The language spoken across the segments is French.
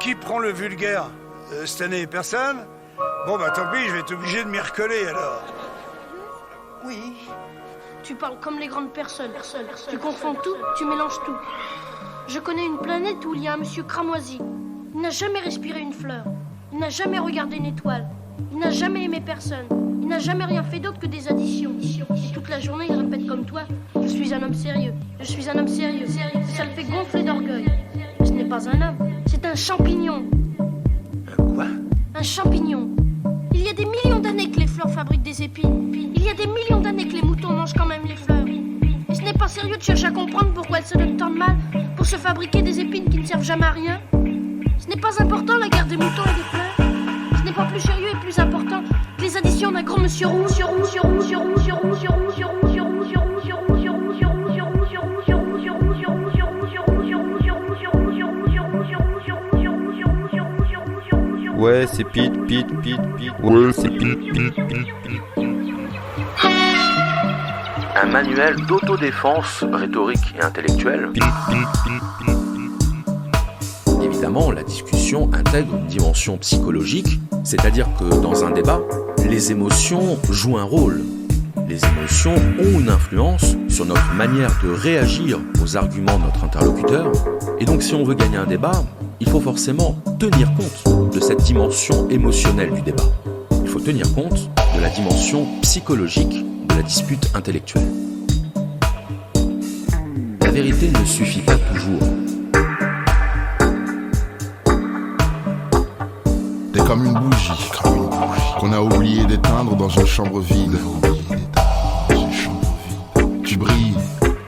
qui prend le vulgaire cette année? Personne? Bon bah tant pis, je vais être obligé de m'y recoller alors. Oui. Tu parles comme les grandes personnes. Tu confonds tout, tu mélanges tout. Je connais une planète où il y a un monsieur cramoisi. Il n'a jamais respiré une fleur. Il n'a jamais regardé une étoile. Il n'a jamais aimé personne. Il n'a jamais rien fait d'autre que des additions. Et toute la journée, il répète comme toi: je suis un homme sérieux. Je suis un homme sérieux. Ça le fait gonfler d'orgueil. Mais ce n'est pas un homme, c'est un champignon. Quoi? Un champignon. Il y a des millions d'années que les fleurs fabriquent des épines. Il y a des millions d'années que les moutons mangent quand même les fleurs. Et ce n'est pas sérieux de chercher à comprendre pourquoi elles se donnent tant de mal pour se fabriquer des épines qui ne servent jamais à rien. Ce n'est pas important la guerre des moutons et des fleurs. Ce n'est pas plus sérieux et plus important que les additions d'un grand monsieur roux. Ouais, c'est Pete. Ouais, c'est Pete. Un manuel d'autodéfense rhétorique et intellectuelle. Évidemment, la discussion intègre une dimension psychologique, c'est-à-dire que dans un débat, les émotions jouent un rôle. Les émotions ont une influence sur notre manière de réagir aux arguments de notre interlocuteur. Et donc, si on veut gagner un débat, il faut forcément tenir compte de cette dimension émotionnelle du débat. Il faut tenir compte de la dimension psychologique de la dispute intellectuelle. La vérité ne suffit pas toujours. T'es comme une bougie qu'on a oublié d'éteindre dans une chambre vide. Tu brilles,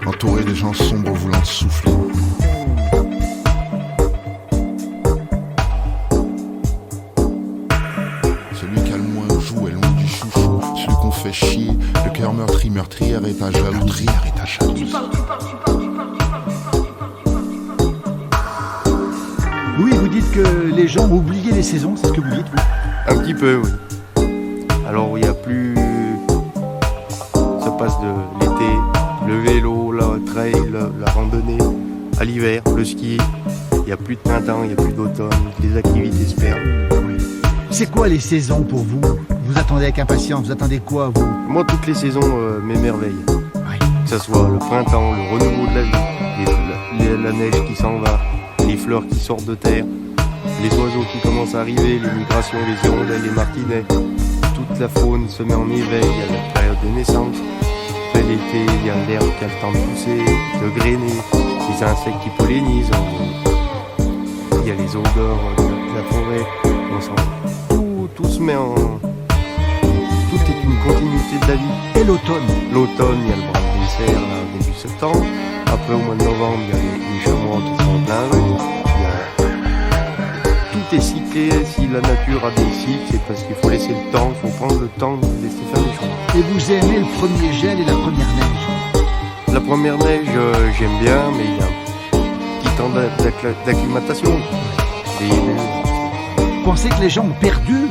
entouré de gens sombres voulant te souffler. Celui qui a le moins joue est loin du chouchou. Celui qu'on fait chier, le cœur meurtrière et ta jalousie. Louis, vous dites que les gens ont oublié les saisons, c'est ce que vous dites, vous? Un petit peu, oui. Alors, il n'y a plus... Ça passe de l'été, le vélo, le trail, la randonnée, à l'hiver, le ski. Il n'y a plus de printemps, il n'y a plus d'automne, les activités se perdent. Oui. C'est quoi les saisons pour vous? Vous attendez avec impatience, vous attendez quoi, vous? Moi, toutes les saisons m'émerveillent. Oui. Que ce soit le printemps, le renouveau de la vie, la neige qui s'en va, les fleurs qui sortent de terre, les oiseaux qui commencent à arriver, les migrations, les hirondelles, les martinets. Toute la faune se met en éveil, il y a la période de naissance. Après l'été, il y a l'herbe qui a le temps de pousser, de grainer, les insectes qui pollinisent. Il y a les odeurs de la forêt. On sent tout se met en... Tout est une continuité de la vie. Et l'automne? L'automne, il y a le brasier là, début septembre. Après, au mois de novembre, il y a les chamois qui sont en plein rue. Tout est cyclé. Si la nature a des cycles, c'est parce qu'il faut laisser le temps, il faut prendre le temps de laisser faire les choses. Et vous aimez le premier gel et la première neige? La première neige, j'aime bien, mais il y a un petit temps d'acclimatation. Vous pensez que les gens ont perdu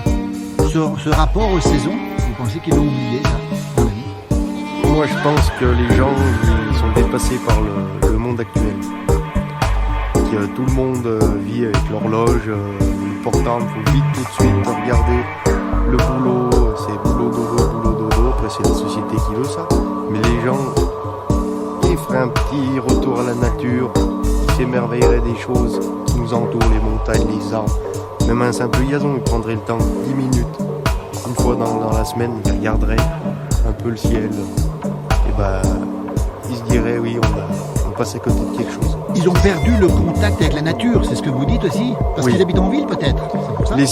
ce rapport aux saisons? Vous pensez qu'ils l'ont oublié, ça, à mon avis? Moi, je pense que les gens ils sont dépassés par le monde actuel. Que tout le monde vit avec l'horloge, le portable, il faut vite tout de suite regarder le boulot, c'est boulot dodo, après c'est la société qui veut ça. Mais les gens, ils feraient un petit retour à la nature, ils s'émerveilleraient des choses qui nous entourent, les montagnes, les arbres. Même un simple gazon, ils prendraient le temps, 10 minutes, une fois dans la semaine, ils regarderaient un peu le ciel. Et ils se diraient, oui, on passe à côté de quelque chose. Ils ont perdu le contact avec la nature, c'est ce que vous dites aussi? Parce qu'ils habitent en ville, peut-être? C'est pour ça? Les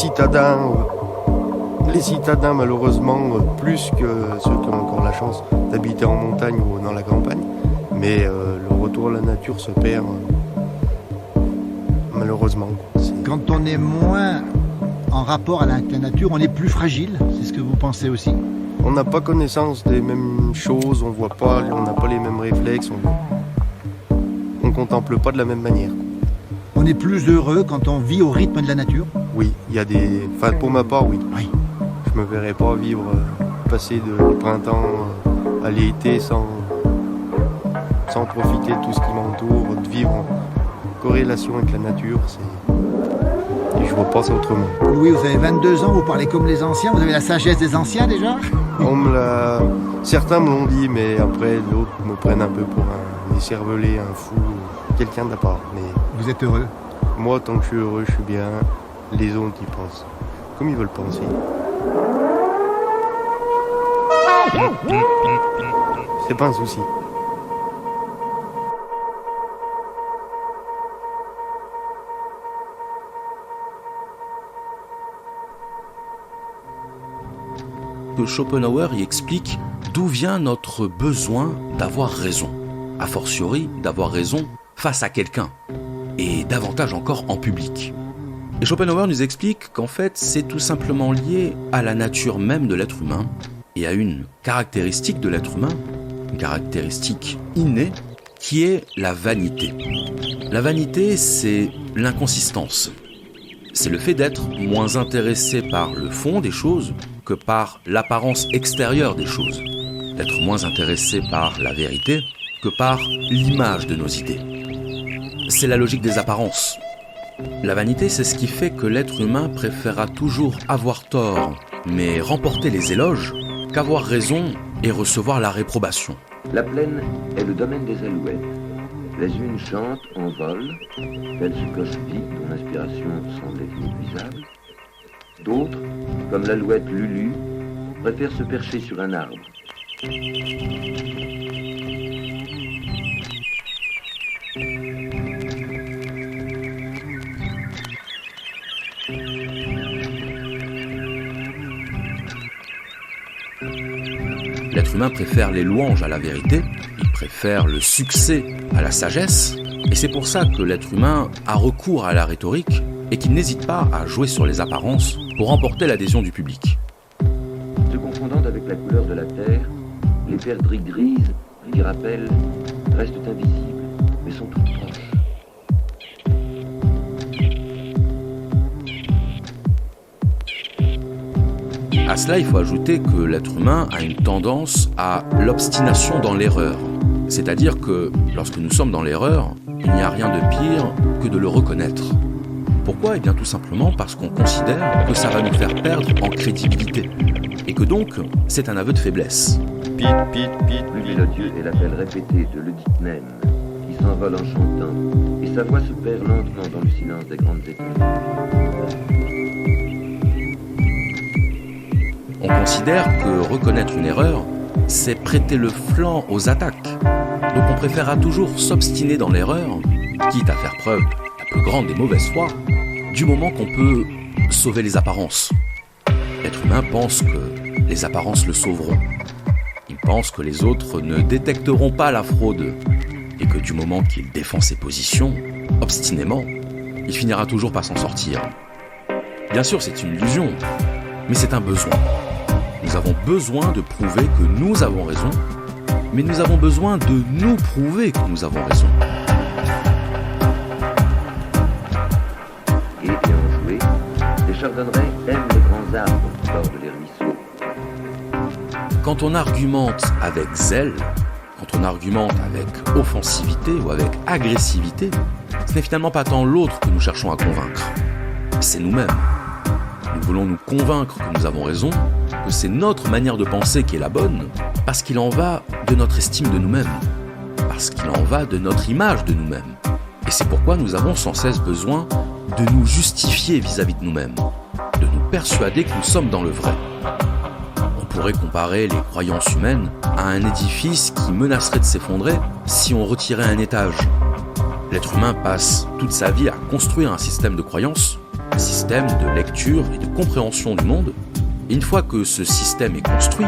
citadins, malheureusement, plus que ceux qui ont encore la chance d'habiter en montagne ou dans la campagne. Mais le retour à la nature se perd, malheureusement. Quand on est moins en rapport à la nature, on est plus fragile, c'est ce que vous pensez aussi? On n'a pas connaissance des mêmes choses, on n'a pas les mêmes réflexes, on contemple pas de la même manière. On est plus heureux quand on vit au rythme de la nature? Oui, il y a des... Enfin, pour ma part, oui. Je me verrais pas vivre, passer du printemps à l'été sans profiter de tout ce qui m'entoure, de vivre en corrélation avec la nature, Et je vois pas ça autrement. Oui, vous avez 22 ans, vous parlez comme les anciens, vous avez la sagesse des anciens déjà? Certains me l'ont dit, mais après d'autres me prennent un peu pour un écervelé, un fou, quelqu'un d'à part. Mais Vous êtes heureux? moi, tant que je suis heureux, je suis bien. Les autres, ils pensent comme ils veulent penser. C'est pas un souci. Que Schopenhauer y explique d'où vient notre besoin d'avoir raison, a fortiori d'avoir raison face à quelqu'un, et davantage encore en public. Et Schopenhauer nous explique qu'en fait c'est tout simplement lié à la nature même de l'être humain et à une caractéristique de l'être humain, une caractéristique innée, qui est la vanité. La vanité, c'est l'inconsistance. C'est le fait d'être moins intéressé par le fond des choses que par l'apparence extérieure des choses. D'être moins intéressé par la vérité que par l'image de nos idées. C'est la logique des apparences. La vanité, c'est ce qui fait que l'être humain préférera toujours avoir tort, mais remporter les éloges, qu'avoir raison et recevoir la réprobation. La plaine est le domaine des alouettes. Les unes chantent en vol, telles ce coche-pique dont l'inspiration semble être inépuisable. D'autres, comme l'alouette Lulu, préfèrent se percher sur un arbre. L'être humain préfère les louanges à la vérité, il préfère le succès à la sagesse, et c'est pour ça que l'être humain a recours à la rhétorique et qu'il n'hésite pas à jouer sur les apparences pour remporter l'adhésion du public. Se confondant avec la couleur de la terre, les perdrix grises, qui rappellent, restent invisibles, mais sont toutes proches. À cela, il faut ajouter que l'être humain a une tendance à l'obstination dans l'erreur. C'est-à-dire que lorsque nous sommes dans l'erreur, il n'y a rien de pire que de le reconnaître. Pourquoi ? Eh bien tout simplement parce qu'on considère que ça va nous faire perdre en crédibilité. Et que donc, c'est un aveu de faiblesse. Pit, pit, pit, Plus mélodieux est l'appel répété de l'Oedipe même, qui s'envole en chantant, et sa voix se perd lentement dans le silence des grandes étendues. On considère que reconnaître une erreur, c'est prêter le flanc aux attaques. Donc on préférera toujours s'obstiner dans l'erreur, quitte à faire preuve la plus grande des mauvaises foi, du moment qu'on peut sauver les apparences. L'être humain pense que les apparences le sauveront. Il pense que les autres ne détecteront pas la fraude, et que du moment qu'il défend ses positions, obstinément, il finira toujours par s'en sortir. Bien sûr, c'est une illusion, mais c'est un besoin. Nous avons besoin de prouver que nous avons raison, mais nous avons besoin de nous prouver que nous avons raison. Et ayant joué, les chardonnerets aiment les grands arbres qui bordent les ruisseaux. Quand on argumente avec zèle, quand on argumente avec offensivité ou avec agressivité, ce n'est finalement pas tant l'autre que nous cherchons à convaincre, c'est nous-mêmes. Nous voulons nous convaincre que nous avons raison, que c'est notre manière de penser qui est la bonne, parce qu'il en va de notre estime de nous-mêmes, parce qu'il en va de notre image de nous-mêmes. Et c'est pourquoi nous avons sans cesse besoin de nous justifier vis-à-vis de nous-mêmes, de nous persuader que nous sommes dans le vrai. On pourrait comparer les croyances humaines à un édifice qui menacerait de s'effondrer si on retirait un étage. L'être humain passe toute sa vie à construire un système de croyances, un système de lecture et de compréhension du monde. Et une fois que ce système est construit,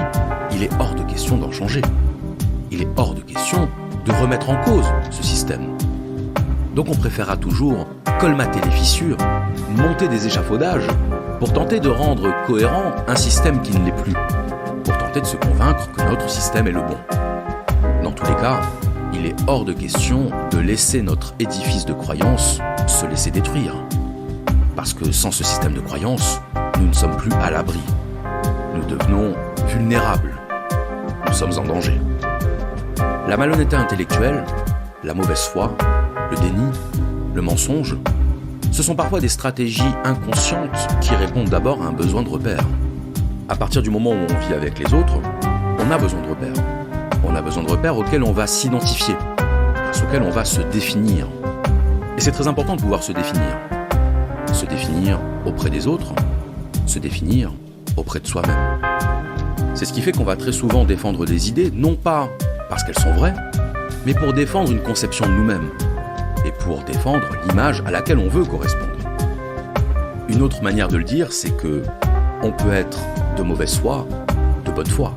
il est hors de question d'en changer. Il est hors de question de remettre en cause ce système. Donc on préférera toujours colmater les fissures, monter des échafaudages, pour tenter de rendre cohérent un système qui ne l'est plus, pour tenter de se convaincre que notre système est le bon. Dans tous les cas, il est hors de question de laisser notre édifice de croyance se laisser détruire. Parce que sans ce système de croyance, nous ne sommes plus à l'abri. Nous devenons vulnérables. Nous sommes en danger. La malhonnêteté intellectuelle, la mauvaise foi, le déni, le mensonge Ce sont parfois des stratégies inconscientes qui répondent d'abord à un besoin de repère. À partir du moment où on vit avec les autres, on a besoin de repères. On a besoin de repères auxquels on va s'identifier, grâce auxquels on va se définir. Et c'est très important de pouvoir se définir. Se définir auprès des autres, se définir auprès de soi-même. C'est ce qui fait qu'on va très souvent défendre des idées, non pas parce qu'elles sont vraies, mais pour défendre une conception de nous-mêmes et pour défendre l'image à laquelle on veut correspondre. Une autre manière de le dire, c'est que on peut être de mauvaise foi, de bonne foi.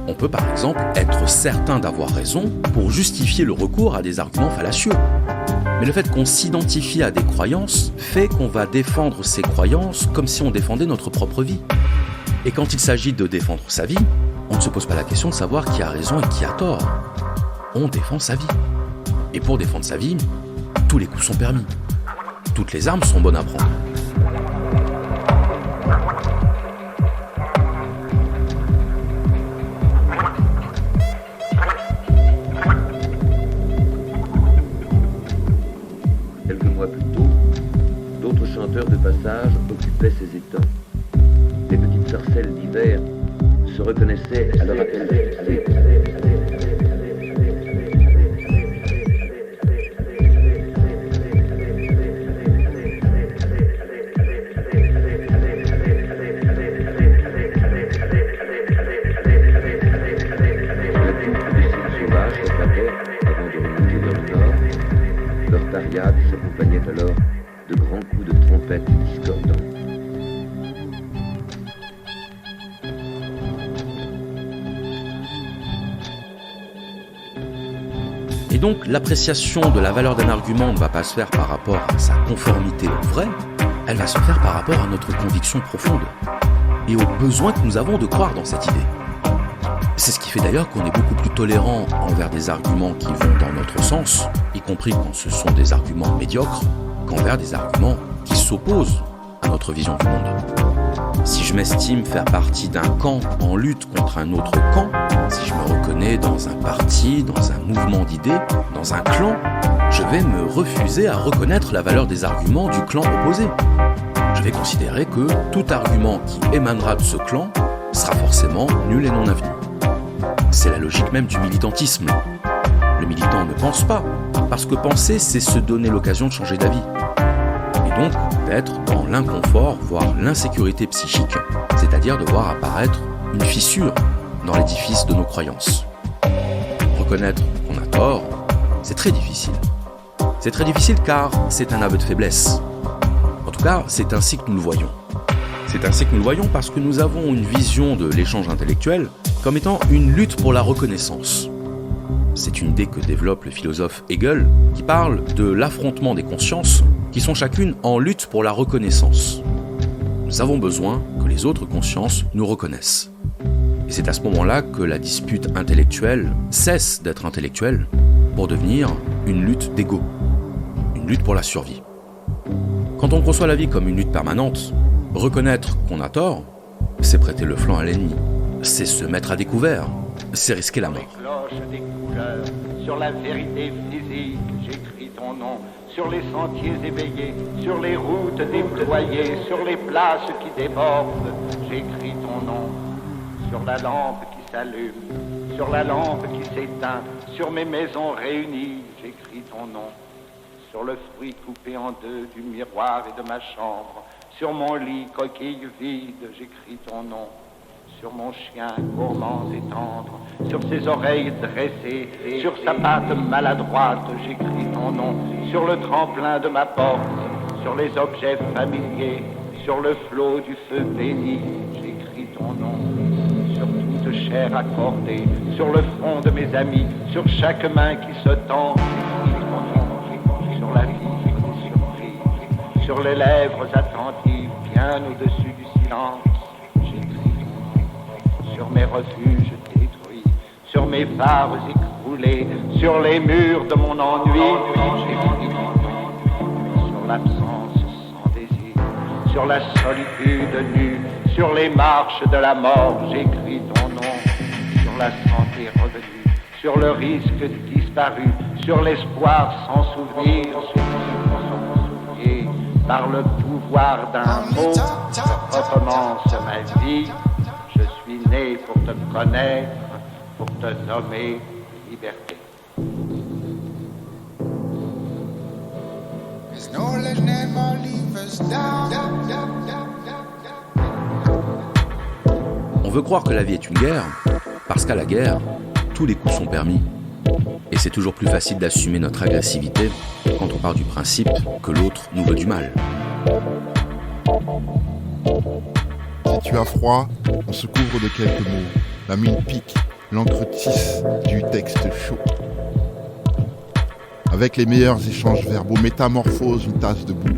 On peut par exemple être certain d'avoir raison pour justifier le recours à des arguments fallacieux. Mais le fait qu'on s'identifie à des croyances fait qu'on va défendre ces croyances comme si on défendait notre propre vie. Et quand il s'agit de défendre sa vie, on ne se pose pas la question de savoir qui a raison et qui a tort. On défend sa vie. Et pour défendre sa vie, tous les coups sont permis. Toutes les armes sont bonnes à prendre. Quelques mois plus tôt, d'autres chanteurs de passage occupaient ces étangs. Les petites sarcelles d'hiver se reconnaissaient à leur appel d'été. Leur tariade s'accompagnait alors de grands coups de trompette discordants. Et donc, l'appréciation de la valeur d'un argument ne va pas se faire par rapport à sa conformité au vrai, elle va se faire par rapport à notre conviction profonde et au besoin que nous avons de croire dans cette idée. C'est ce qui fait d'ailleurs qu'on est beaucoup plus tolérant envers des arguments qui vont dans notre sens, y compris quand ce sont des arguments médiocres, qu'envers des arguments qui s'opposent à notre vision du monde. Si je m'estime faire partie d'un camp en lutte contre un autre camp, si je me reconnais dans un parti, dans un mouvement d'idées, dans un clan, je vais me refuser à reconnaître la valeur des arguments du clan opposé. Je vais considérer que tout argument qui émanera de ce clan sera forcément nul et non avenu. C'est la logique même du militantisme. Le militant ne pense pas, parce que penser, c'est se donner l'occasion de changer d'avis. Et donc, d'être dans l'inconfort, voire l'insécurité psychique, c'est-à-dire de voir apparaître une fissure dans l'édifice de nos croyances. Reconnaître qu'on a tort, c'est très difficile. C'est très difficile car c'est un aveu de faiblesse. En tout cas, c'est ainsi que nous le voyons. C'est ainsi que nous le voyons parce que nous avons une vision de l'échange intellectuel comme étant une lutte pour la reconnaissance. C'est une idée que développe le philosophe Hegel qui parle de l'affrontement des consciences qui sont chacune en lutte pour la reconnaissance. Nous avons besoin que les autres consciences nous reconnaissent. Et c'est à ce moment-là que la dispute intellectuelle cesse d'être intellectuelle pour devenir une lutte d'ego, une lutte pour la survie. Quand on conçoit la vie comme une lutte permanente, reconnaître qu'on a tort, c'est prêter le flanc à l'ennemi, c'est se mettre à découvert, c'est risquer la mort. Cloche des couleurs, sur la vérité physique, j'écris ton nom, sur les sentiers éveillés, sur les routes déployées, sur les places qui débordent, j'écris ton nom, sur la lampe qui s'allume, sur la lampe qui s'éteint, sur mes maisons réunies, j'écris ton nom, sur le fruit coupé en deux du miroir et de ma chambre, sur mon lit coquille vide, j'écris ton nom. Sur mon chien gourmand et tendre, sur ses oreilles dressées, sur sa patte maladroite, j'écris ton nom. Sur le tremplin de ma porte, sur les objets familiers, sur le flot du feu béni, j'écris ton nom. Sur toute chair accordée, sur le front de mes amis, sur chaque main qui se tend, j'écris ton nom. Sur la vie qui est surprise, sur les lèvres attentives, bien au-dessus du silence. Sur mes refuges détruits, sur mes phares écroulés, sur les murs de mon ennui, j'écris sur l'absence sans désir, sur la solitude nue, sur les marches de la mort, j'écris ton nom, sur la santé revenue, sur le risque disparu, sur l'espoir sans souvenir, j'écris ton nom, par le pouvoir d'un mot, je recommence ma vie. Je suis né pour te connaître, pour te nommer liberté. On veut croire que la vie est une guerre, parce qu'à la guerre, tous les coups sont permis. Et c'est toujours plus facile d'assumer notre agressivité quand on part du principe que l'autre nous veut du mal. Si tu as froid, on se couvre de quelques mots. La mine pique, l'encre tisse du texte chaud. Avec les meilleurs échanges verbaux, métamorphose une tasse de boue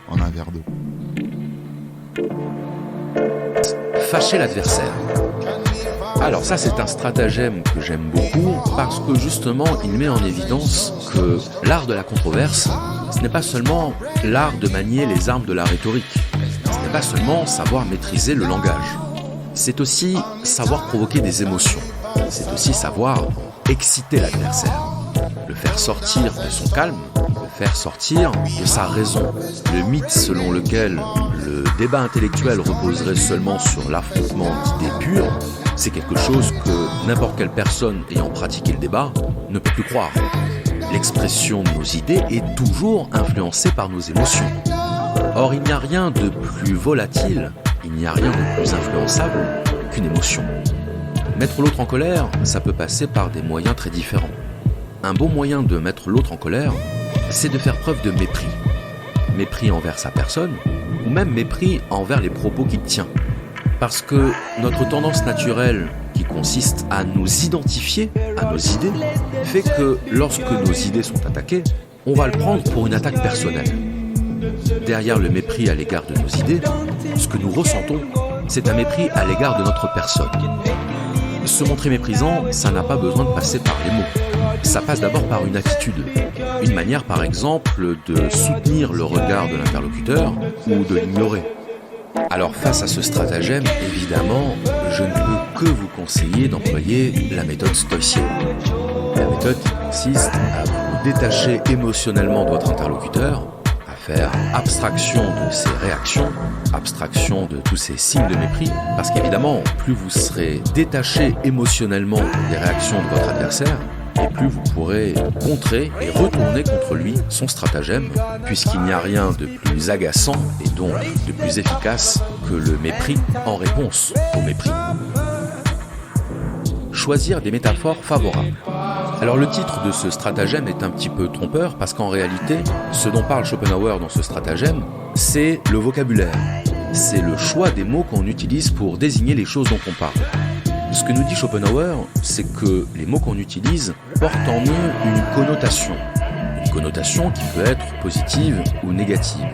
en un verre d'eau. Fâcher l'adversaire. Alors ça, c'est un stratagème que j'aime beaucoup parce que justement, il met en évidence que l'art de la controverse, ce n'est pas seulement l'art de manier les armes de la rhétorique. Ce n'est pas seulement savoir maîtriser le langage. C'est aussi savoir provoquer des émotions. C'est aussi savoir exciter l'adversaire. Le faire sortir de son calme, le faire sortir de sa raison. Le mythe selon lequel le débat intellectuel reposerait seulement sur l'affrontement d'idées pures, c'est quelque chose que n'importe quelle personne ayant pratiqué le débat ne peut plus croire. L'expression de nos idées est toujours influencée par nos émotions. Or, il n'y a rien de plus volatile, il n'y a rien de plus influençable qu'une émotion. Mettre l'autre en colère, ça peut passer par des moyens très différents. Un bon moyen de mettre l'autre en colère, c'est de faire preuve de mépris. Mépris envers sa personne, ou même mépris envers les propos qu'il tient. Parce que notre tendance naturelle, qui consiste à nous identifier à nos idées, fait que lorsque nos idées sont attaquées, on va le prendre pour une attaque personnelle. Derrière le mépris à l'égard de nos idées, ce que nous ressentons, c'est un mépris à l'égard de notre personne. Se montrer méprisant, ça n'a pas besoin de passer par les mots. Ça passe d'abord par une attitude. Une manière, par exemple, de soutenir le regard de l'interlocuteur ou de l'ignorer. Alors face à ce stratagème, évidemment, je ne peux que vous conseiller d'employer la méthode stoïcienne. La méthode qui consiste à vous détacher émotionnellement de votre interlocuteur, à faire abstraction de ses réactions, abstraction de tous ces signes de mépris, parce qu'évidemment, plus vous serez détaché émotionnellement des réactions de votre adversaire, et plus vous pourrez contrer et retourner contre lui son stratagème, puisqu'il n'y a rien de plus agaçant et donc de plus efficace que le mépris en réponse au mépris. Choisir des métaphores favorables. Alors le titre de ce stratagème est un petit peu trompeur parce qu'en réalité, ce dont parle Schopenhauer dans ce stratagème, c'est le vocabulaire. C'est le choix des mots qu'on utilise pour désigner les choses dont on parle. Ce que nous dit Schopenhauer, c'est que les mots qu'on utilise portent en eux une connotation. Une connotation qui peut être positive ou négative.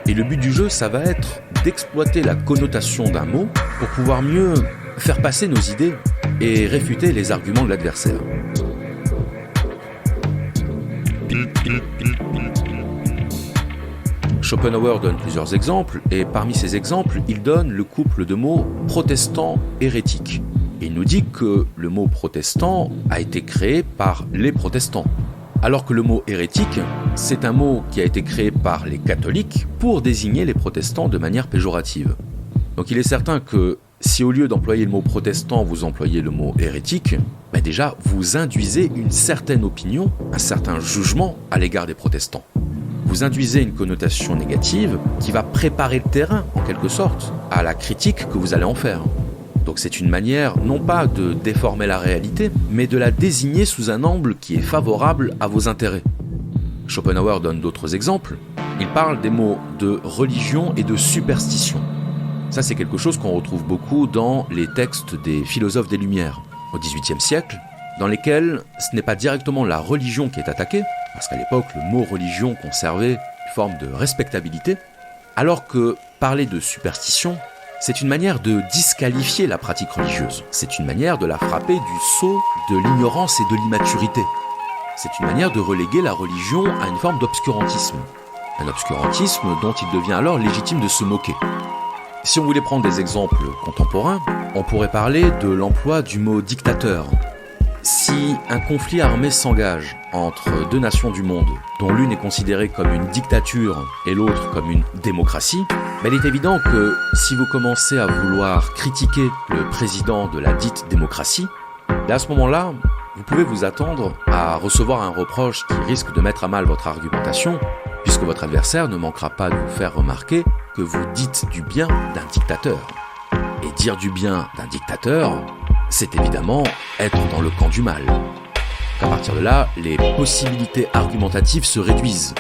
Et le but du jeu, ça va être d'exploiter la connotation d'un mot pour pouvoir mieux faire passer nos idées et réfuter les arguments de l'adversaire. Schopenhauer donne plusieurs exemples, et parmi ces exemples, il donne le couple de mots protestant-hérétique. Et il nous dit que le mot protestant a été créé par les protestants, alors que le mot hérétique, c'est un mot qui a été créé par les catholiques pour désigner les protestants de manière péjorative. Donc il est certain que si au lieu d'employer le mot protestant, vous employez le mot hérétique, déjà vous induisez une certaine opinion, un certain jugement à l'égard des protestants. Vous induisez une connotation négative qui va préparer le terrain, en quelque sorte, à la critique que vous allez en faire. Donc c'est une manière non pas de déformer la réalité, mais de la désigner sous un angle qui est favorable à vos intérêts. Schopenhauer donne d'autres exemples. Il parle des mots de religion et de superstition. Ça, c'est quelque chose qu'on retrouve beaucoup dans les textes des philosophes des Lumières, au XVIIIe siècle, dans lesquels ce n'est pas directement la religion qui est attaquée, parce qu'à l'époque, le mot religion conservait une forme de respectabilité, alors que parler de superstition, c'est une manière de disqualifier la pratique religieuse. C'est une manière de la frapper du sceau de l'ignorance et de l'immaturité. C'est une manière de reléguer la religion à une forme d'obscurantisme. Un obscurantisme dont il devient alors légitime de se moquer. Si on voulait prendre des exemples contemporains, on pourrait parler de l'emploi du mot dictateur. Si un conflit armé s'engage entre deux nations du monde, dont l'une est considérée comme une dictature et l'autre comme une démocratie, il est évident que si vous commencez à vouloir critiquer le président de la dite démocratie, à ce moment-là, vous pouvez vous attendre à recevoir un reproche qui risque de mettre à mal votre argumentation, puisque votre adversaire ne manquera pas de vous faire remarquer que vous dites du bien d'un dictateur. Et dire du bien d'un dictateur, c'est évidemment être dans le camp du mal. À partir de là, les possibilités argumentatives se réduisent.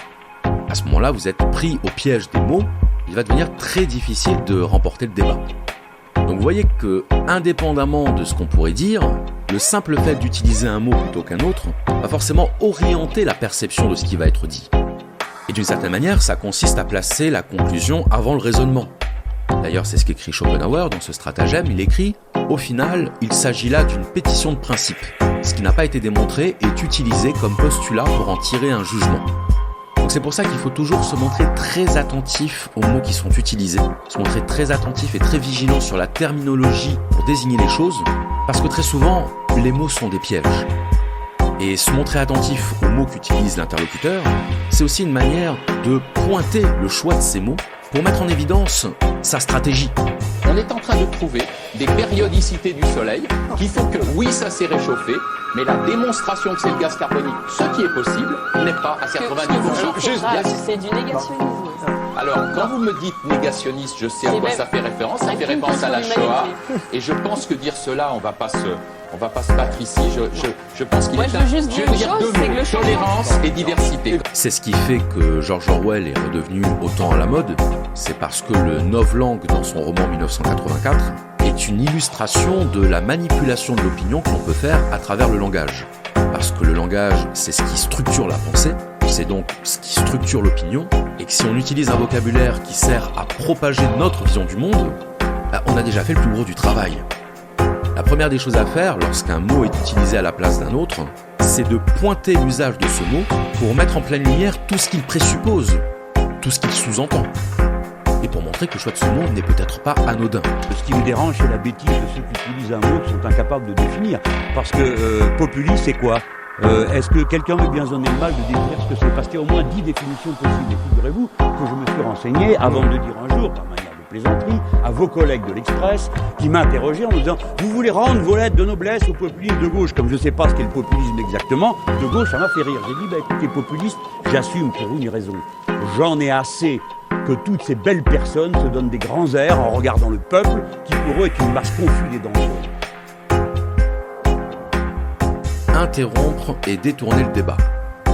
À ce moment-là, vous êtes pris au piège des mots, il va devenir très difficile de remporter le débat. Donc vous voyez que, indépendamment de ce qu'on pourrait dire, le simple fait d'utiliser un mot plutôt qu'un autre va forcément orienter la perception de ce qui va être dit. Et d'une certaine manière, ça consiste à placer la conclusion avant le raisonnement. D'ailleurs, c'est ce qu'écrit Schopenhauer dans ce stratagème. Il écrit « Au final, il s'agit là d'une pétition de principe. Ce qui n'a pas été démontré est utilisé comme postulat pour en tirer un jugement. » Donc c'est pour ça qu'il faut toujours se montrer très attentif aux mots qui sont utilisés, se montrer très attentif et très vigilant sur la terminologie pour désigner les choses, parce que très souvent, les mots sont des pièges. Et se montrer attentif aux mots qu'utilise l'interlocuteur, c'est aussi une manière de pointer le choix de ces mots pour mettre en évidence sa stratégie. On est en train de trouver des périodicités du Soleil qui font que oui, ça s'est réchauffé, mais la démonstration que c'est le gaz carbonique, ce qui est possible, n'est pas à 90%. C'est du négationnisme. Alors, quand vous me dites négationniste, je sais à quoi ça fait référence. Ça fait référence à la Shoah. Et je pense que dire cela, on va pas se battre ici. Je pense qu'il est je veux juste dire une chose, c'est que le tolérance et diversité. C'est ce qui fait que George Orwell est redevenu autant à la mode. C'est parce que le novlangue dans son roman 1984 est une illustration de la manipulation de l'opinion que l'on peut faire à travers le langage. Parce que le langage, c'est ce qui structure la pensée, c'est donc ce qui structure l'opinion, et que si on utilise un vocabulaire qui sert à propager notre vision du monde, on a déjà fait le plus gros du travail. La première des choses à faire lorsqu'un mot est utilisé à la place d'un autre, c'est de pointer l'usage de ce mot pour mettre en pleine lumière tout ce qu'il présuppose, tout ce qu'il sous-entend. Et pour montrer que le choix de ce mot n'est peut-être pas anodin. Ce qui me dérange, c'est la bêtise de ceux qui utilisent un mot qu'ils sont incapables de définir. Parce que populiste, c'est quoi ? Est-ce que quelqu'un veut bien se donner le mal de définir ce que c'est ? Parce qu'il y a au moins 10 définitions possibles. Et figurez-vous que je me suis renseigné avant de le dire un jour, par manière de plaisanterie, à vos collègues de l'Express qui m'interrogeaient en me disant « Vous voulez rendre vos lettres de noblesse au populisme de gauche ?» Comme je ne sais pas ce qu'est le populisme exactement, de gauche, ça m'a fait rire. J'ai dit « Écoutez, populiste, j'assume pour une raison. J'en ai assez que toutes ces belles personnes se donnent des grands airs en regardant le peuple qui pour eux est une masse confuse et dangereuse. » Interrompre et détourner le débat.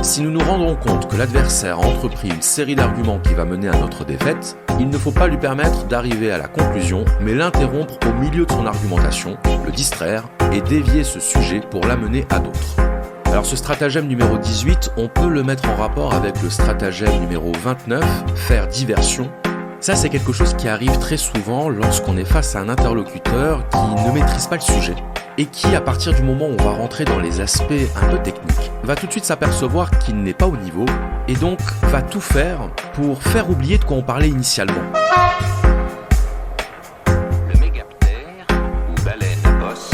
Si nous nous rendons compte que l'adversaire a entrepris une série d'arguments qui va mener à notre défaite, il ne faut pas lui permettre d'arriver à la conclusion, mais l'interrompre au milieu de son argumentation, le distraire et dévier ce sujet pour l'amener à d'autres. Alors ce stratagème numéro 18, on peut le mettre en rapport avec le stratagème numéro 29, faire diversion. Ça, c'est quelque chose qui arrive très souvent lorsqu'on est face à un interlocuteur qui ne maîtrise pas le sujet et qui, à partir du moment où on va rentrer dans les aspects un peu techniques, va tout de suite s'apercevoir qu'il n'est pas au niveau et donc va tout faire pour faire oublier de quoi on parlait initialement. Le mégaptère ou baleine bosse.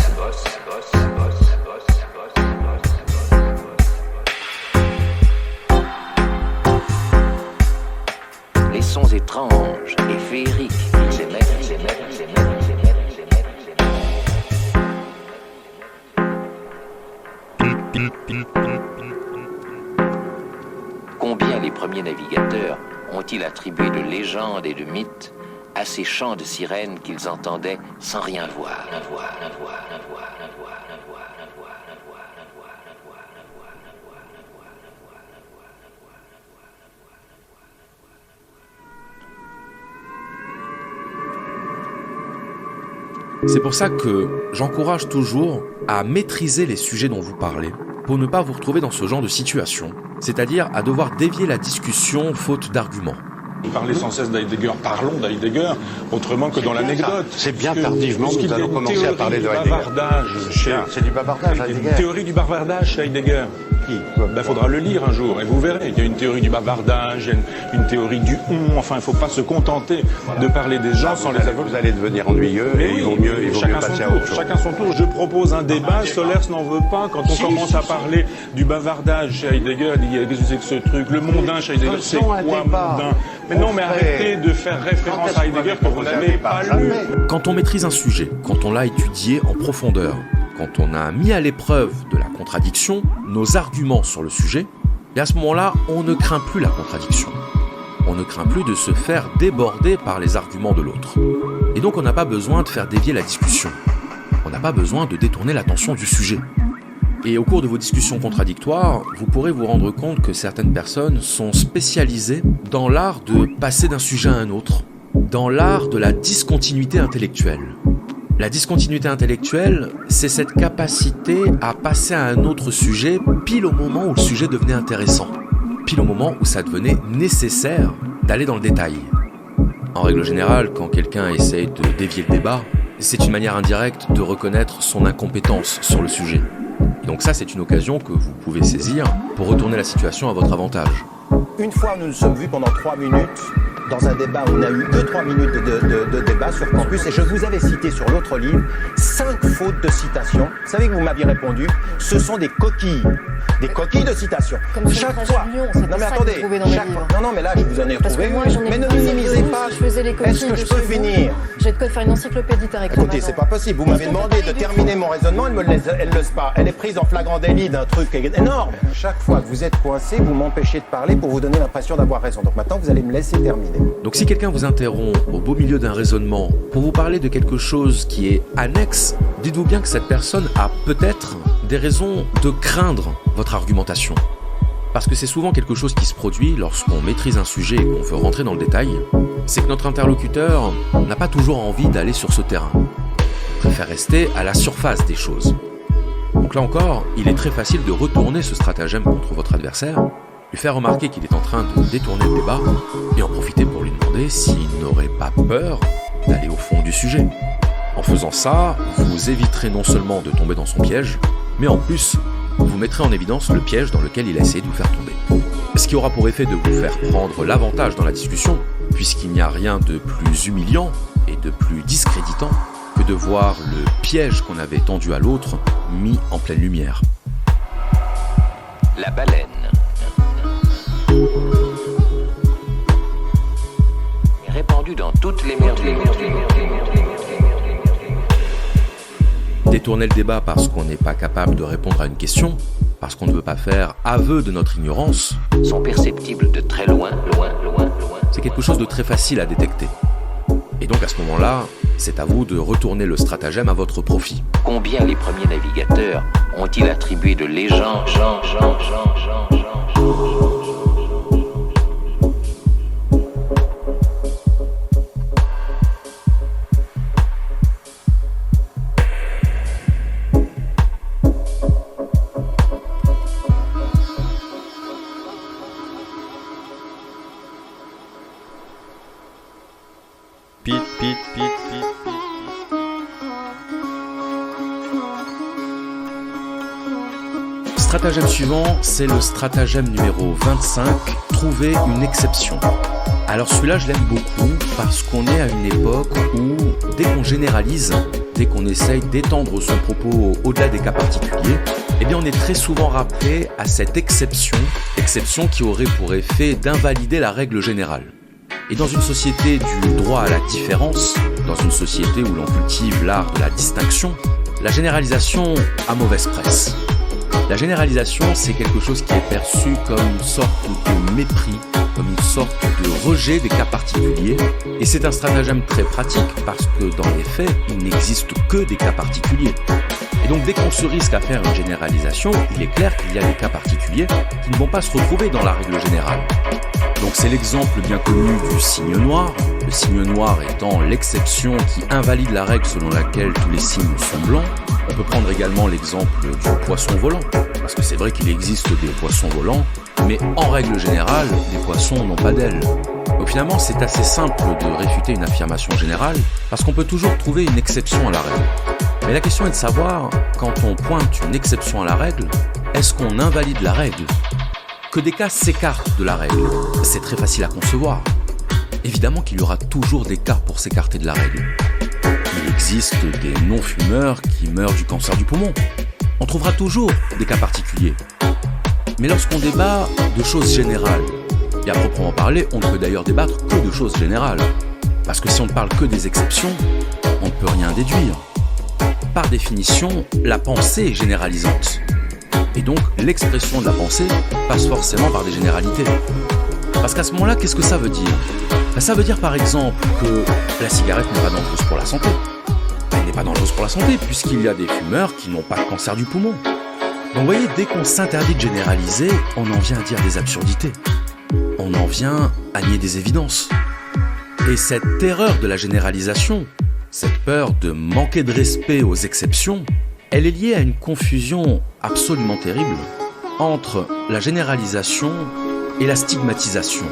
Les sons étranges et féeriques qu'ils émettent. Combien les premiers navigateurs ont-ils attribué de légendes et de mythes à ces chants de sirènes qu'ils entendaient sans rien voir. C'est pour ça que j'encourage toujours à maîtriser les sujets dont vous parlez, pour ne pas vous retrouver dans ce genre de situation, c'est-à-dire à devoir dévier la discussion faute d'arguments. Parler sans cesse d'Heidegger, parlons d'Heidegger, autrement que dans l'anecdote. C'est bien tardivement que nous allons commencer à parler de Heidegger. C'est du bavardage, Heidegger. Une théorie du bavardage chez Heidegger. Il faudra le lire un jour et vous verrez. Il y a une théorie du bavardage, il y a une théorie du on. Enfin, il ne faut pas se contenter de parler des gens sans les avoir. Vous allez devenir ennuyeux et il vaut mieux passer à autre chose. Chacun son tour. Je propose un débat. Solers n'en veut pas. Quand on commence à parler du bavardage chez Heidegger, il dit qu'est-ce que c'est que ce truc? Le mondain chez Heidegger, c'est quoi mondain? Mais non, mais arrêtez de faire référence à Heidegger que vous n'avez pas lu. Quand on maîtrise un sujet, quand on l'a étudié en profondeur, quand on a mis à l'épreuve de la contradiction nos arguments sur le sujet, et à ce moment-là, on ne craint plus la contradiction. On ne craint plus de se faire déborder par les arguments de l'autre. Et donc on n'a pas besoin de faire dévier la discussion. On n'a pas besoin de détourner l'attention du sujet. Et au cours de vos discussions contradictoires, vous pourrez vous rendre compte que certaines personnes sont spécialisées dans l'art de passer d'un sujet à un autre, dans l'art de la discontinuité intellectuelle. La discontinuité intellectuelle, c'est cette capacité à passer à un autre sujet pile au moment où le sujet devenait intéressant, pile au moment où ça devenait nécessaire d'aller dans le détail. En règle générale, quand quelqu'un essaye de dévier le débat, c'est une manière indirecte de reconnaître son incompétence sur le sujet. Donc ça, c'est une occasion que vous pouvez saisir pour retourner la situation à votre avantage. Une fois, nous nous sommes vus pendant 3 minutes dans un débat où on a eu 2-3 minutes de débat sur Campus et je vous avais cité sur l'autre livre 5 fautes de citation. Vous savez que vous m'aviez répondu, ce sont des coquilles de citation. Comme chaque fois. Non mais attendez, chaque fois. Non mais là je vous en ai retrouvé une. Mais ne minimisez pas. Je faisais les coquilles. Est-ce que je peux finir? J'ai de quoi faire une encyclopédie avec. Écoutez, c'est pas possible. Vous m'avez demandé de terminer mon raisonnement, elle le laisse pas. Elle est prise en flagrant délit d'un truc énorme. Chaque fois que vous êtes coincé, vous m'empêchez de parler pour vous donner l'impression d'avoir raison. Donc maintenant vous allez me laisser terminer. Donc si quelqu'un vous interrompt au beau milieu d'un raisonnement pour vous parler de quelque chose qui est annexe, dites-vous bien que cette personne a peut-être des raisons de craindre votre argumentation. Parce que c'est souvent quelque chose qui se produit lorsqu'on maîtrise un sujet et qu'on veut rentrer dans le détail, c'est que notre interlocuteur n'a pas toujours envie d'aller sur ce terrain. Il préfère rester à la surface des choses. Donc là encore, il est très facile de retourner ce stratagème contre votre adversaire, lui faire remarquer qu'il est en train de détourner le débat et en profiter pour lui demander s'il n'aurait pas peur d'aller au fond du sujet. En faisant ça, vous éviterez non seulement de tomber dans son piège, mais en plus, vous mettrez en évidence le piège dans lequel il a essayé de vous faire tomber. Ce qui aura pour effet de vous faire prendre l'avantage dans la discussion, puisqu'il n'y a rien de plus humiliant et de plus discréditant que de voir le piège qu'on avait tendu à l'autre mis en pleine lumière. La baleine. Est répandue dans toutes les mers du monde. Détourner le débat parce qu'on n'est pas capable de répondre à une question, parce qu'on ne veut pas faire aveu de notre ignorance, sont perceptibles de très loin. C'est quelque chose de très facile à détecter. Et donc à ce moment-là, c'est à vous de retourner le stratagème à votre profit. Combien les premiers navigateurs ont-ils attribué de légendes Stratagème suivant, c'est le stratagème numéro 25, trouver une exception. Alors celui-là, je l'aime beaucoup parce qu'on est à une époque où, dès qu'on généralise, dès qu'on essaye d'étendre son propos au-delà des cas particuliers, eh bien on est très souvent rappelé à cette exception qui aurait pour effet d'invalider la règle générale. Et dans une société du droit à la différence, dans une société où l'on cultive l'art de la distinction, la généralisation a mauvaise presse. La généralisation, c'est quelque chose qui est perçu comme une sorte de mépris, comme une sorte de rejet des cas particuliers. Et c'est un stratagème très pratique parce que dans les faits, il n'existe que des cas particuliers. Et donc dès qu'on se risque à faire une généralisation, il est clair qu'il y a des cas particuliers qui ne vont pas se retrouver dans la règle générale. Donc c'est l'exemple bien connu du signe noir, le signe noir étant l'exception qui invalide la règle selon laquelle tous les signes sont blancs. On peut prendre également l'exemple du poisson volant, parce que c'est vrai qu'il existe des poissons volants, mais en règle générale, les poissons n'ont pas d'ailes. Finalement, c'est assez simple de réfuter une affirmation générale parce qu'on peut toujours trouver une exception à la règle. Mais la question est de savoir, quand on pointe une exception à la règle, est-ce qu'on invalide la règle ? Que des cas s'écartent de la règle, c'est très facile à concevoir. Évidemment qu'il y aura toujours des cas pour s'écarter de la règle. Il existe des non-fumeurs qui meurent du cancer du poumon. On trouvera toujours des cas particuliers. Mais lorsqu'on débat de choses générales, et à proprement parler, on ne peut d'ailleurs débattre que de choses générales. Parce que si on ne parle que des exceptions, on ne peut rien déduire. Par définition, la pensée est généralisante. Et donc, l'expression de la pensée passe forcément par des généralités. Parce qu'à ce moment-là, qu'est-ce que ça veut dire ? Ça veut dire par exemple que la cigarette n'est pas dangereuse pour la santé. Elle n'est pas dangereuse pour la santé puisqu'il y a des fumeurs qui n'ont pas de cancer du poumon. Donc vous voyez, dès qu'on s'interdit de généraliser, on en vient à dire des absurdités. On en vient à nier des évidences. Et cette terreur de la généralisation, cette peur de manquer de respect aux exceptions, elle est liée à une confusion absolument terrible entre la généralisation et la stigmatisation.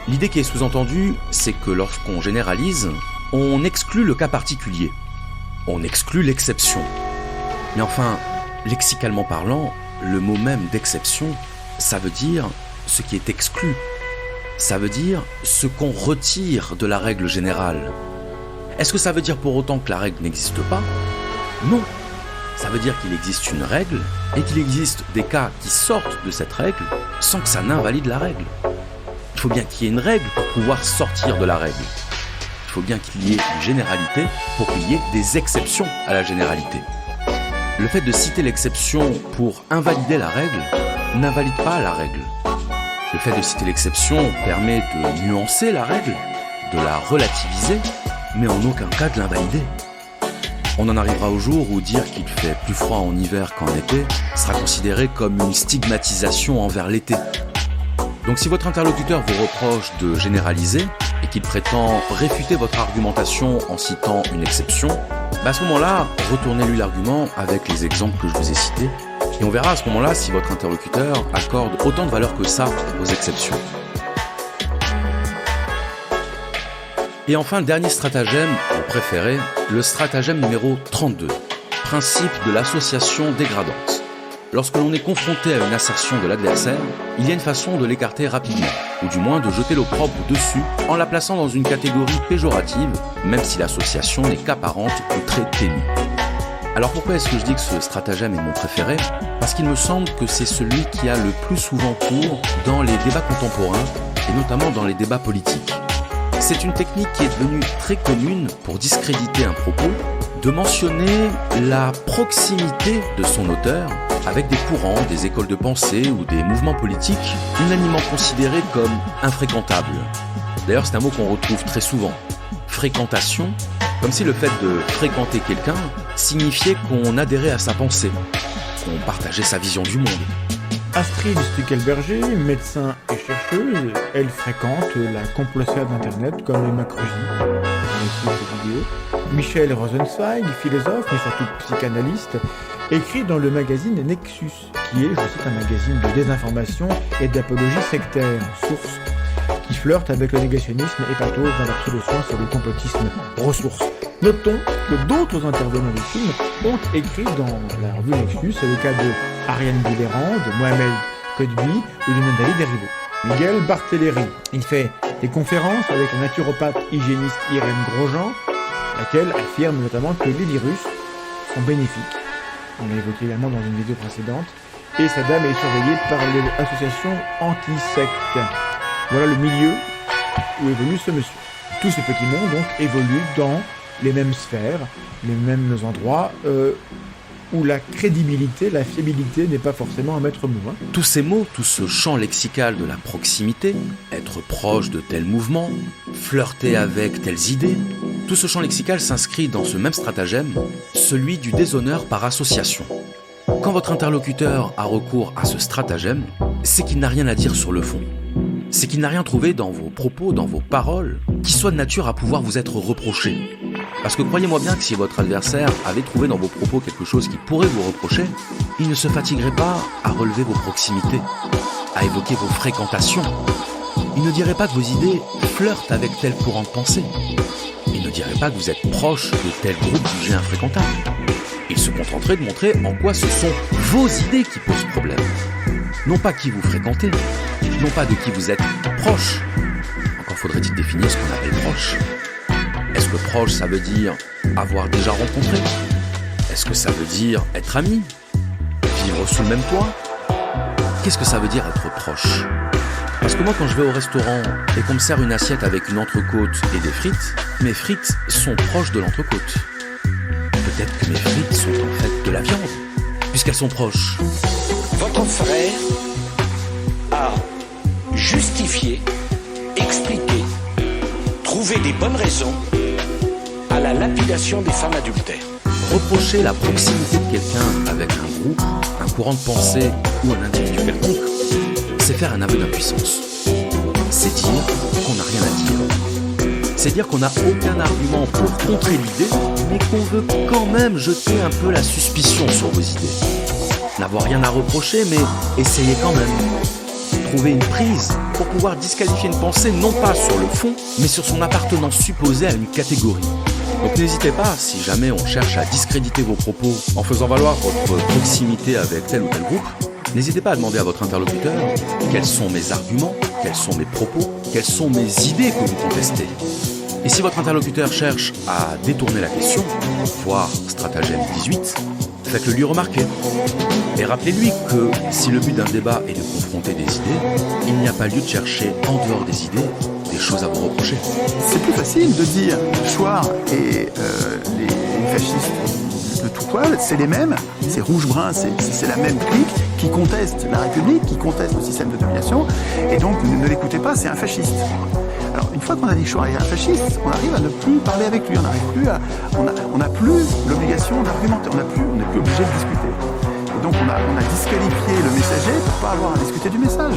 L'idée qui est sous-entendue, c'est que lorsqu'on généralise, on exclut le cas particulier. On exclut l'exception. Mais enfin, lexicalement parlant, le mot même d'exception, ça veut dire ce qui est exclu. Ça veut dire ce qu'on retire de la règle générale. Est-ce que ça veut dire pour autant que la règle n'existe pas ? Non. Ça veut dire qu'il existe une règle et qu'il existe des cas qui sortent de cette règle sans que ça n'invalide la règle. Il faut bien qu'il y ait une règle pour pouvoir sortir de la règle. Il faut bien qu'il y ait une généralité pour qu'il y ait des exceptions à la généralité. Le fait de citer l'exception pour invalider la règle n'invalide pas la règle. Le fait de citer l'exception permet de nuancer la règle, de la relativiser, mais en aucun cas de l'invalider. On en arrivera au jour où dire qu'il fait plus froid en hiver qu'en été sera considéré comme une stigmatisation envers l'été. Donc si votre interlocuteur vous reproche de généraliser et qu'il prétend réfuter votre argumentation en citant une exception, à ce moment-là, retournez-lui l'argument avec les exemples que je vous ai cités et on verra à ce moment-là si votre interlocuteur accorde autant de valeur que ça aux exceptions. Et enfin, dernier stratagème, mon préféré, le stratagème numéro 32, principe de l'association dégradante. Lorsque l'on est confronté à une assertion de l'adversaire, il y a une façon de l'écarter rapidement, ou du moins de jeter l'opprobre dessus en la plaçant dans une catégorie péjorative, même si l'association n'est qu'apparente ou très ténue. Alors pourquoi est-ce que je dis que ce stratagème est mon préféré ? Parce qu'il me semble que c'est celui qui a le plus souvent cours dans les débats contemporains, et notamment dans les débats politiques. C'est une technique qui est devenue très commune pour discréditer un propos, de mentionner la proximité de son auteur avec des courants, des écoles de pensée ou des mouvements politiques unanimement considérés comme infréquentables. D'ailleurs, c'est un mot qu'on retrouve très souvent. Fréquentation, comme si le fait de fréquenter quelqu'un signifiait qu'on adhérait à sa pensée, qu'on partageait sa vision du monde. Astrid Stuckelberger, médecin et chercheuse, elle fréquente la complosphère d'Internet comme les Macronies, dans les vidéos. Michel Rosenzweig, philosophe mais surtout psychanalyste, écrit dans le magazine Nexus, qui est, je cite, un magazine de désinformation et d'apologie sectaire, source, qui flirte avec le négationnisme et patauge dans l'absolution sur le complotisme ressource. Notons que d'autres intervenants du film ont écrit dans la revue Nexus, c'est le cas de Ariane Guilherand, de Mohamed Kodbi ou de Nathalie Derivo. Miguel Barthéléry, il fait des conférences avec la naturopathe hygiéniste Irène Grosjean, laquelle affirme notamment que les virus sont bénéfiques. On l'a évoqué également dans une vidéo précédente. Et sa dame est surveillée par l'association anti-secte. Voilà le milieu où évolue ce monsieur. Tout ce petit monde donc évolue dans les mêmes sphères, les mêmes endroits où la crédibilité, la fiabilité n'est pas forcément un maître mot. Tous ces mots, tout ce champ lexical de la proximité, être proche de tel mouvement, flirter avec telles idées, tout ce champ lexical s'inscrit dans ce même stratagème, celui du déshonneur par association. Quand votre interlocuteur a recours à ce stratagème, c'est qu'il n'a rien à dire sur le fond. c'est qu'il n'a rien trouvé dans vos propos, dans vos paroles, qui soit de nature à pouvoir vous être reproché. Parce que croyez-moi bien que si votre adversaire avait trouvé dans vos propos quelque chose qui pourrait vous reprocher, il ne se fatiguerait pas à relever vos proximités, à évoquer vos fréquentations. Il ne dirait pas que vos idées flirtent avec tel courant de pensée. Il ne dirait pas que vous êtes proche de tel groupe jugé infréquentable. Il se contenterait de montrer en quoi ce sont vos idées qui posent problème. Non pas qui vous fréquentez, non pas de qui vous êtes proche. Encore faudrait-il définir ce qu'on appelle proche. Est-ce que proche, ça veut dire avoir déjà rencontré? Est-ce que ça veut dire être ami? Vivre sous le même toit? Qu'est-ce que ça veut dire être proche? Parce que moi, quand je vais au restaurant et qu'on me sert une assiette avec une entrecôte et des frites, mes frites sont proches de l'entrecôte. Peut-être que mes frites sont en fait de la viande, puisqu'elles sont proches. Votre frère a justifié, expliqué, trouvé des bonnes raisons à la lapidation des femmes adultères. Reprocher la proximité de quelqu'un avec un groupe, un courant de pensée ou un individu quelconque, c'est faire un aveu d'impuissance. C'est dire qu'on n'a rien à dire. C'est dire qu'on n'a aucun argument pour contrer l'idée, mais qu'on veut quand même jeter un peu la suspicion sur vos idées. N'avoir rien à reprocher, mais essayer quand même. Trouver une prise pour pouvoir disqualifier une pensée non pas sur le fond, mais sur son appartenance supposée à une catégorie. Donc n'hésitez pas, si jamais on cherche à discréditer vos propos en faisant valoir votre proximité avec tel ou tel groupe, n'hésitez pas à demander à votre interlocuteur quels sont mes arguments, quels sont mes propos, quelles sont mes idées que vous contestez. Et si votre interlocuteur cherche à détourner la question, voire stratagème 18, faites-le lui remarquer. Et rappelez-lui que si le but d'un débat est de confronter des idées, il n'y a pas lieu de chercher en dehors des idées des choses à vous reprocher. C'est plus facile de dire Chouard et les fascistes de tout poil, c'est les mêmes, c'est rouge-brun, c'est la même clique qui conteste la République, qui conteste le système de domination, et donc ne l'écoutez pas, c'est un fasciste. Alors une fois qu'on a dit que Chouard est un fasciste, on arrive à ne plus parler avec lui, on n'a plus l'obligation d'argumenter, on n'est plus obligé de discuter. Et donc on a disqualifié le messager pour ne pas avoir à discuter du message.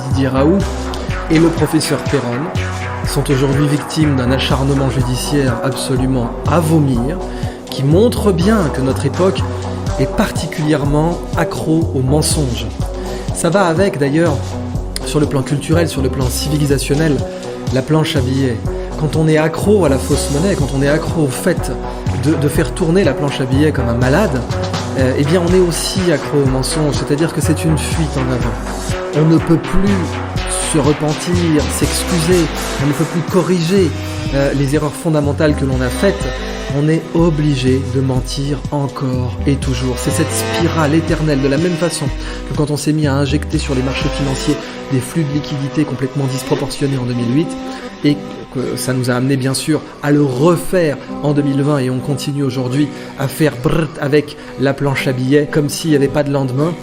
Didier Raoult et le professeur Perron sont aujourd'hui victimes d'un acharnement judiciaire absolument à vomir, qui montre bien que notre époque est particulièrement accro au mensonge. Ça va avec d'ailleurs, sur le plan culturel, sur le plan civilisationnel, la planche à billets. Quand on est accro à la fausse monnaie, quand on est accro au fait de faire tourner la planche à billets comme un malade, eh bien on est aussi accro au mensonge, c'est-à-dire que c'est une fuite en avant. On ne peut plus se repentir, s'excuser, on ne peut plus corriger les erreurs fondamentales que l'on a faites. On est obligé de mentir encore et toujours. C'est cette spirale éternelle, de la même façon que quand on s'est mis à injecter sur les marchés financiers des flux de liquidités complètement disproportionnés en 2008, et que ça nous a amené bien sûr à le refaire en 2020, et on continue aujourd'hui à faire brrrt avec la planche à billets comme s'il n'y avait pas de lendemain.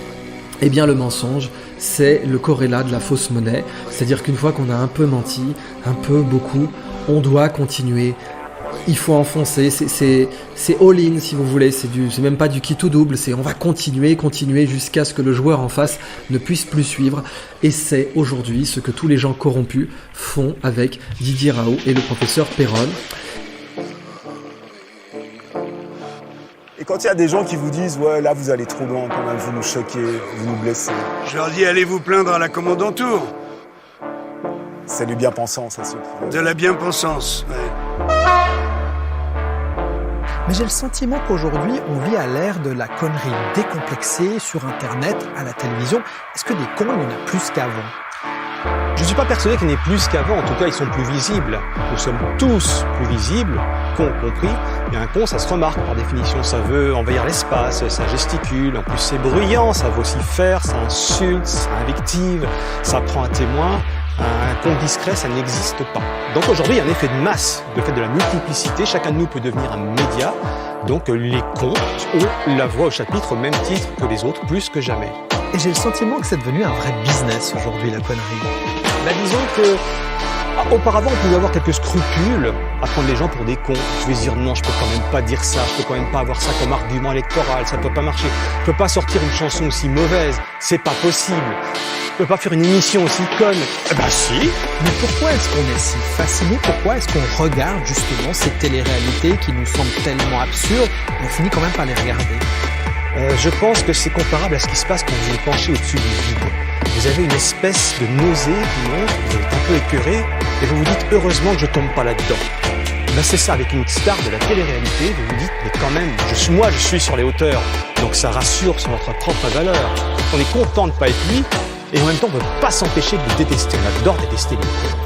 Eh bien le mensonge, c'est le corrélat de la fausse monnaie, c'est-à-dire qu'une fois qu'on a un peu menti, un peu, beaucoup, on doit continuer. Il faut enfoncer, c'est all-in si vous voulez, c'est même pas du qui tout double, c'est on va continuer jusqu'à ce que le joueur en face ne puisse plus suivre. Et c'est aujourd'hui ce que tous les gens corrompus font avec Didier Raoult et le professeur Perron. Et quand il y a des gens qui vous disent « Ouais, là, vous allez trop loin quand même, vous nous choquez, vous nous blessez. » Je leur dis « Allez vous plaindre à la commandanture ». C'est du bien-pensant, ça, ceux qui... De la bien-pensance, ouais. Mais j'ai le sentiment qu'aujourd'hui, on vit à l'ère de la connerie décomplexée sur Internet, à la télévision. Est-ce que des cons, il y en a plus qu'avant ? Je ne suis pas persuadé qu'il y en ait plus qu'avant, en tout cas ils sont plus visibles. Nous sommes tous plus visibles, cons compris. Et un con, ça se remarque par définition, ça veut envahir l'espace, ça gesticule, en plus c'est bruyant, ça vocifère, ça insulte, ça invective, ça prend un témoin. Un con discret, ça n'existe pas. Donc aujourd'hui, il y a un effet de masse, le fait de la multiplicité. Chacun de nous peut devenir un média. Donc les cons ont la voix au chapitre au même titre que les autres, plus que jamais. Et j'ai le sentiment que c'est devenu un vrai business aujourd'hui, la connerie. Disons que Auparavant, on pouvait avoir quelques scrupules à prendre les gens pour des cons. Je pouvais se dire non, je peux quand même pas dire ça, je peux quand même pas avoir ça comme argument électoral, ça peut pas marcher. Je peux pas sortir une chanson aussi mauvaise, c'est pas possible. Je peux pas faire une émission aussi conne. Eh ben si. Mais pourquoi est-ce qu'on est si fasciné? Pourquoi est-ce qu'on regarde justement ces téléréalités qui nous semblent tellement absurdes et on finit quand même par les regarder? Je pense que c'est comparable à ce qui se passe quand vous vous penchez au-dessus du vide. Vous avez une espèce de nausée qui monte, vous êtes un peu écœuré, et vous vous dites heureusement que je tombe pas là-dedans. Ben c'est ça avec une star de la télé-réalité, vous vous dites mais quand même, moi je suis sur les hauteurs, donc ça rassure sur notre propre valeur. On est content de ne pas être lui, et en même temps on ne peut pas s'empêcher de le détester. On adore détester les cons.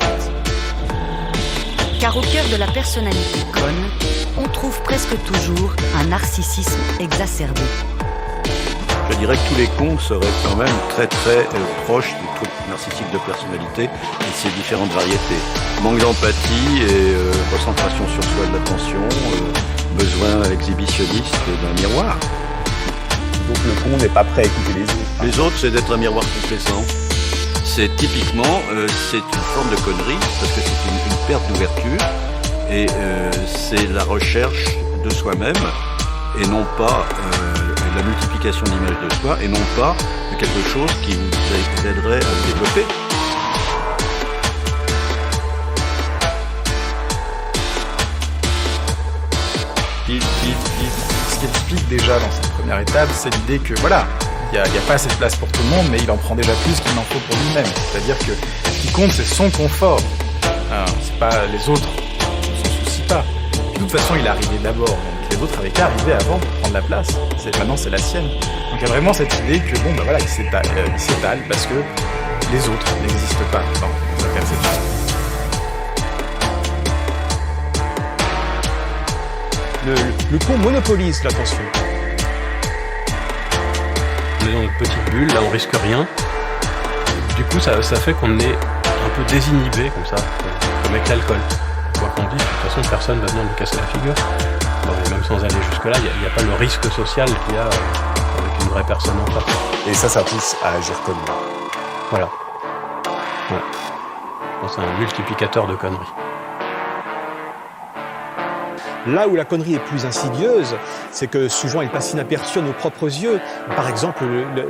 Car au cœur de la personnalité conne, on trouve presque toujours un narcissisme exacerbé. Je dirais que tous les cons seraient quand même très proches du truc narcissique de personnalité et de ses différentes variétés. Manque d'empathie et concentration sur soi de l'attention, besoin exhibitionniste d'un miroir. Donc le con n'est pas prêt à écouter les autres. Les autres, c'est d'être un miroir complaisant. C'est typiquement, c'est une forme de connerie parce que c'est une perte d'ouverture et c'est la recherche de soi-même et non pas la multiplication d'images de soi et non pas de quelque chose qui vous aiderait à vous développer. Ce qui explique déjà dans cette première étape, c'est l'idée que voilà, il n'y a pas assez de place pour tout le monde, mais il en prend déjà plus qu'il n'en faut pour lui-même. C'est-à-dire que ce qui compte, c'est son confort. C'est pas les autres, on s'en soucie pas. De toute façon, il est arrivé d'abord, donc les autres avaient qu'à arriver avant pour prendre la place. Maintenant, c'est la sienne. Donc il y a vraiment cette idée que bon, ben voilà, il s'étale parce que les autres n'existent pas dans sa perception. Le con monopolise l'attention. On est dans notre petite bulle, là on risque rien. Du coup ça fait qu'on est un peu désinhibé comme ça, comme avec l'alcool. Quoi qu'on dise, de toute façon personne va venir nous casser la figure. Bon, et même sans aller jusque là, il n'y a pas le risque social qu'il y a avec une vraie personne en face. Et ça pousse à agir comme lui. Voilà. Ouais. Bon, c'est un multiplicateur de conneries. Là où la connerie est plus insidieuse, c'est que souvent elle passe inaperçue à nos propres yeux. Par exemple,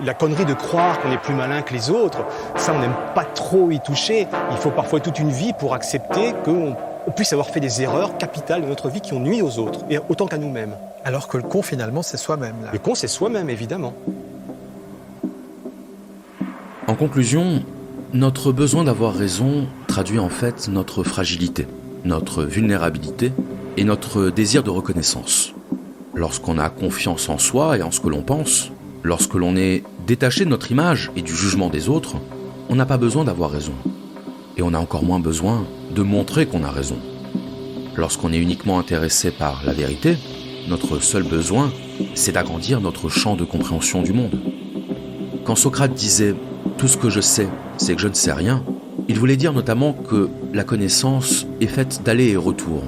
la connerie de croire qu'on est plus malin que les autres, ça on n'aime pas trop y toucher. Il faut parfois toute une vie pour accepter qu'on puisse avoir fait des erreurs capitales de notre vie qui ont nui aux autres, et autant qu'à nous-mêmes. Alors que le con finalement c'est soi-même. Là. Le con c'est soi-même évidemment. En conclusion, notre besoin d'avoir raison traduit en fait notre fragilité, notre vulnérabilité et notre désir de reconnaissance. Lorsqu'on a confiance en soi et en ce que l'on pense, lorsque l'on est détaché de notre image et du jugement des autres, on n'a pas besoin d'avoir raison. Et on a encore moins besoin de montrer qu'on a raison. Lorsqu'on est uniquement intéressé par la vérité, notre seul besoin, c'est d'agrandir notre champ de compréhension du monde. Quand Socrate disait « tout ce que je sais, c'est que je ne sais rien », il voulait dire notamment que la connaissance est faite d'allers et retours.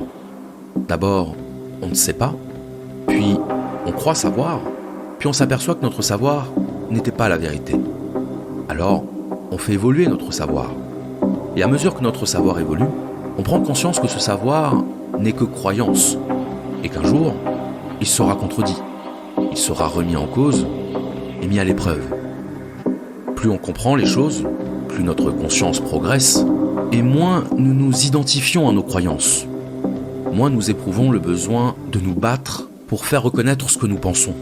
D'abord, on ne sait pas, puis on croit savoir, puis on s'aperçoit que notre savoir n'était pas la vérité. Alors, on fait évoluer notre savoir. Et à mesure que notre savoir évolue, on prend conscience que ce savoir n'est que croyance, et qu'un jour, il sera contredit, il sera remis en cause et mis à l'épreuve. Plus on comprend les choses, plus notre conscience progresse, et moins nous nous identifions à nos croyances. Moins nous éprouvons le besoin de nous battre pour faire reconnaître ce que nous pensons.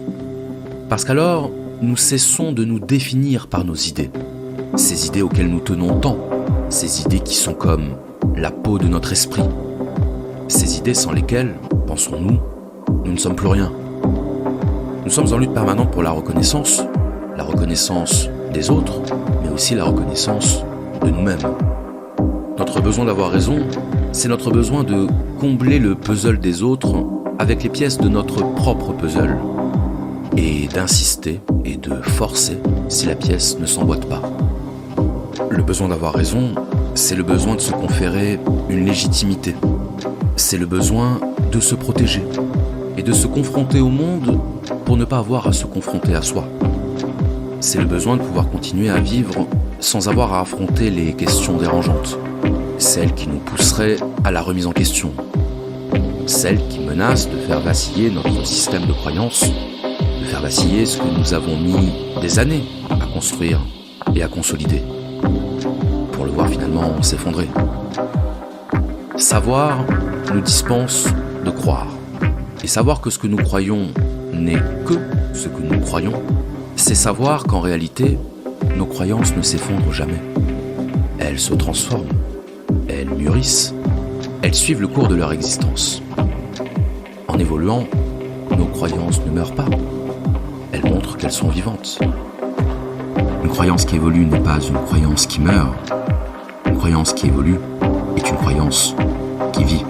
Parce qu'alors, nous cessons de nous définir par nos idées. Ces idées auxquelles nous tenons tant, ces idées qui sont comme la peau de notre esprit. Ces idées sans lesquelles, pensons-nous, nous ne sommes plus rien. Nous sommes en lutte permanente pour la reconnaissance des autres, mais aussi la reconnaissance de nous-mêmes. Notre besoin d'avoir raison, c'est notre besoin de combler le puzzle des autres avec les pièces de notre propre puzzle et d'insister et de forcer si la pièce ne s'emboîte pas. Le besoin d'avoir raison, c'est le besoin de se conférer une légitimité. C'est le besoin de se protéger et de se confronter au monde pour ne pas avoir à se confronter à soi. C'est le besoin de pouvoir continuer à vivre sans avoir à affronter les questions dérangeantes. celle qui nous pousserait à la remise en question, celle qui menace de faire vaciller notre système de croyance, de faire vaciller ce que nous avons mis des années à construire et à consolider, pour le voir finalement s'effondrer. Savoir nous dispense de croire, et savoir que ce que nous croyons n'est que ce que nous croyons, c'est savoir qu'en réalité, nos croyances ne s'effondrent jamais. Elles se transforment, elles mûrissent, elles suivent le cours de leur existence. En évoluant, nos croyances ne meurent pas, elles montrent qu'elles sont vivantes. Une croyance qui évolue n'est pas une croyance qui meurt. Une croyance qui évolue est une croyance qui vit.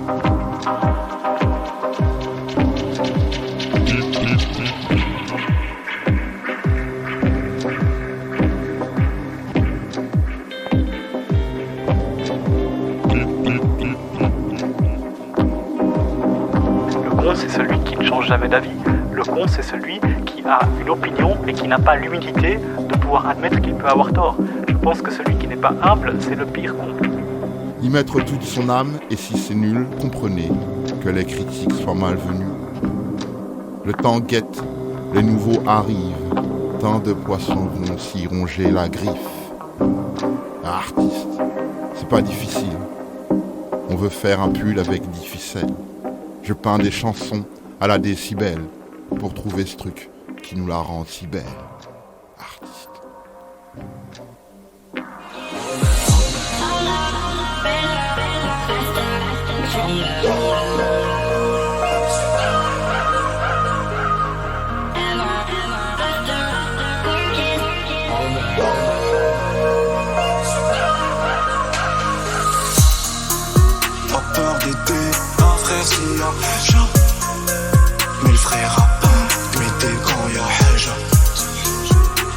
C'est celui qui ne change jamais d'avis. Le con, c'est celui qui a une opinion et qui n'a pas l'humilité de pouvoir admettre qu'il peut avoir tort. Je pense que celui qui n'est pas humble, c'est le pire con. Y mettre toute son âme, et si c'est nul, comprenez que les critiques soient malvenues. Le temps guette, les nouveaux arrivent, tant de poissons vont s'y ronger la griffe. Artiste, c'est pas difficile. On veut faire un pull avec 10 ficelles. Je peins des chansons à la décibelle pour trouver ce truc qui nous la rend si belle. Artiste. Pas peur d'aider un frère s'il y a Haja. Mais le frère a peur de m'aider quand il y a Haja.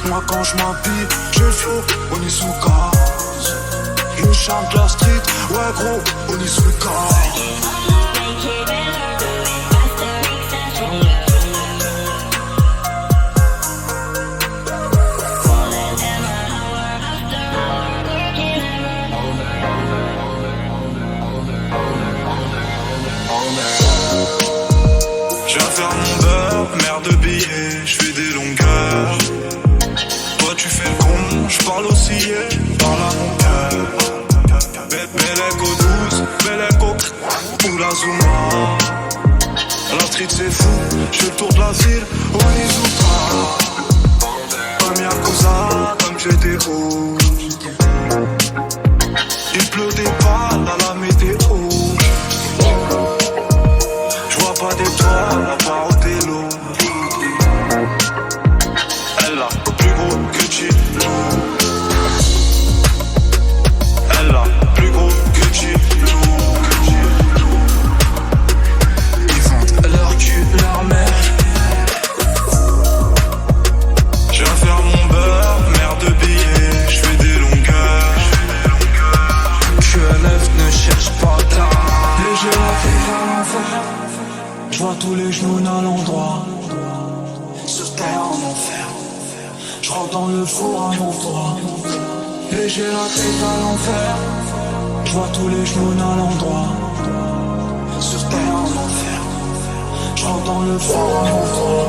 Moi quand je m'habille, j'ai le flow, on est sous gaz. Une chambre de la street, ouais gros, on est sous le gaz. Je viens faire mon beurre, mère de billets, je fais des longueurs. Toi tu fais le con, je parle aussi, parle à mon cœur. Belle écho douce, belle écho ou la Zuma. La street c'est fou, je fais le tour de la ville, on est Zuka. Comme Yakuza, comme j'étais haut. Il pleut des balles à la météo. J'vois pas d'étoiles à part au télo. Elle a plus gros que Chilo. Elle a plus gros que Chilo. Ils vendent leur cul, leur mère. Je viens faire mon beurre, mère de billets, j'fais des longueurs. QLF ne cherche pas d'art. Léger la tête à l'enfer. J'vois tous les genoux à l'endroit. Sur terre en enfer. J'rentre dans le four avant toi. Léger la tête à l'enfer. J'vois tous les genoux à l'endroit. Sur terre en enfer. J'rentre dans le four avant toi.